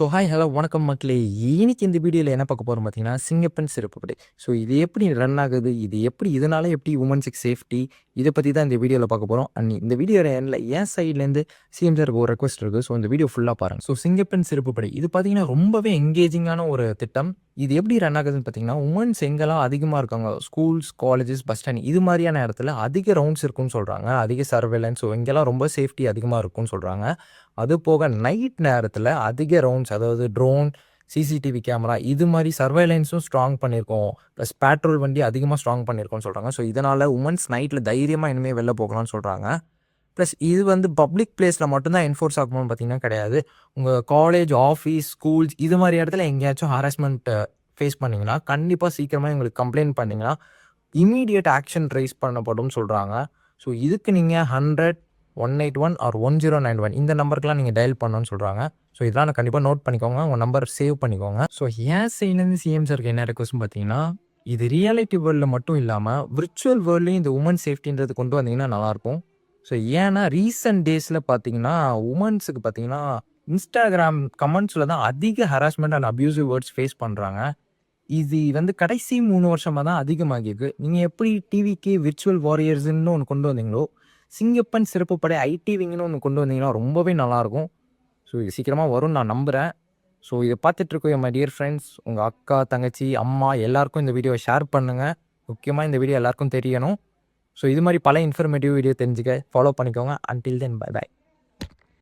Hi hello வணக்கம் மக்களே. இன்னைக்கு இந்த வீடியோவில் என்ன பார்க்க போகிறோம் பார்த்தீங்கன்னா, சிங்கப்பெண் சிறப்பு படை. ஸோ இது எப்படி ரன் ஆகுது, இதனால எப்படி உமன்ஸுக்கு சேஃப்டி, இதை பற்றி தான் இந்த வீடியோவில் பார்க்க போகிறோம். அண்ட் இந்த வீடியோவில் எண்ணில் என் சைட்லேருந்து சிஎம் சாருக்கு ஒரு ரெக்வஸ்ட் இருக்குது. ஸோ இந்த வீடியோ ஃபுல்லாக பாருங்கள். ஸோ சிங்கப்பெண் சிறப்பு படை இது பார்த்தீங்கன்னா ரொம்பவே எங்கேஜிங்கான ஒரு திட்டம். இது எப்படி ரன் ஆகுதுன்னு பார்த்தீங்கன்னா, உமன்ஸ் எங்கெல்லாம் அதிகமாக இருக்காங்க, ஸ்கூல்ஸ், காலேஜஸ், பஸ் ஸ்டாண்ட் இது மாதிரியான இடத்துல அதிக ரவுண்ட்ஸ் இருக்குன்னு சொல்கிறாங்க. அதிக சர்வேலன்ஸ், ஸோ இங்கெல்லாம் ரொம்ப சேஃப்டி அதிகமாக இருக்கும்னு சொல்கிறாங்க. அது போக நைட் நேரத்தில் அதிக ரவுண்ட்ஸ், அதாவது ட்ரோன், சிசிடிவி கேமரா இது மாதிரி சர்வைலன்ஸும் ஸ்ட்ராங் பண்ணியிருக்கோம். ப்ளஸ் பேட்ரோல் வண்டி அதிகமாக ஸ்ட்ராங் பண்ணியிருக்கோம்னு சொல்கிறாங்க. ஸோ இதனால் உமன்ஸ் நைட்டில் தைரியமாக இனிமேல் வெளில போகலாம்னு சொல்கிறாங்க. ப்ளஸ் இது வந்து பப்ளிக் பிளேஸில் மட்டும்தான் என்ஃபோர்ஸ் ஆகணும்னு பார்த்தீங்கன்னா கிடையாது. உங்கள் காலேஜ், ஆஃபீஸ், ஸ்கூல்ஸ் இது மாதிரி இடத்துல எங்கேயாச்சும் ஹாரஸ்மெண்ட் ஃபேஸ் பண்ணிங்கன்னா கண்டிப்பாக சீக்கிரமாக எங்களுக்கு கம்ப்ளைண்ட் பண்ணிங்கன்னா இமீடியட் ஆக்ஷன் ரைஸ் பண்ணப்படும் சொல்கிறாங்க. ஸோ இதுக்கு நீங்கள் 100, 181 ஆர் 1091 இந்த நம்பருக்குலாம் நீங்கள் டயல் பண்ணணும்னு சொல்கிறாங்க. ஸோ இதெல்லாம் கண்டிப்பாக நோட் பண்ணிக்கோங்க, உங்கள் நம்பர் சேவ் பண்ணிக்கோங்க. ஸோ என் சைட்லேருந்து சிஎம் சாருக்கு என்ன ரெக்வஸ்ட்னு பார்த்தீங்கன்னா, இது ரியாலிட்டி வேர்ல்டில் மட்டும் இல்லாமல் விர்ச்சுவல் வேர்ல்ட்லேயும் இந்த உமன் சேஃப்டின்றது கொண்டு வந்தீங்கன்னா நல்லாயிருக்கும். ஸோ ஏன்னா ரீசெண்ட் டேஸில் பார்த்தீங்கன்னா உமன்ஸுக்கு பார்த்தீங்கன்னா இன்ஸ்டாகிராம் கமெண்ட்ஸில் தான் அதிக harassment and abusive words face பண்ணுறாங்க. இது வந்து கடைசி 3 வருஷமாக தான் அதிகமாகிருக்கு. நீங்கள் எப்படி டிவிக்கு விர்ச்சுவல் வாரியர்ஸ்ன்னு ஒன்று கொண்டு வந்தீங்களோ, சிங்கப்பெண் சிறப்பு படை ஐடி விங்னு ஒன்று கொண்டு வந்தீங்கன்னா ரொம்பவே நல்லாயிருக்கும். ஸோ இது சீக்கிரமாக வரும்னு நான் நம்புகிறேன். ஸோ இதை பார்த்துட்ருக்க மை டியர் ஃப்ரெண்ட்ஸ், உங்கள் அக்கா, தங்கச்சி, அம்மா எல்லாருக்கும் இந்த வீடியோவை ஷேர் பண்ணுங்கள். முக்கியமாக இந்த வீடியோ எல்லாருக்கும் தெரியணும். ஸோ இது மாதிரி பல இன்ஃபர்மேட்டிவ் வீடியோ தெரிஞ்சுக்க ஃபாலோ பண்ணிக்கோங்க. Until then bye by.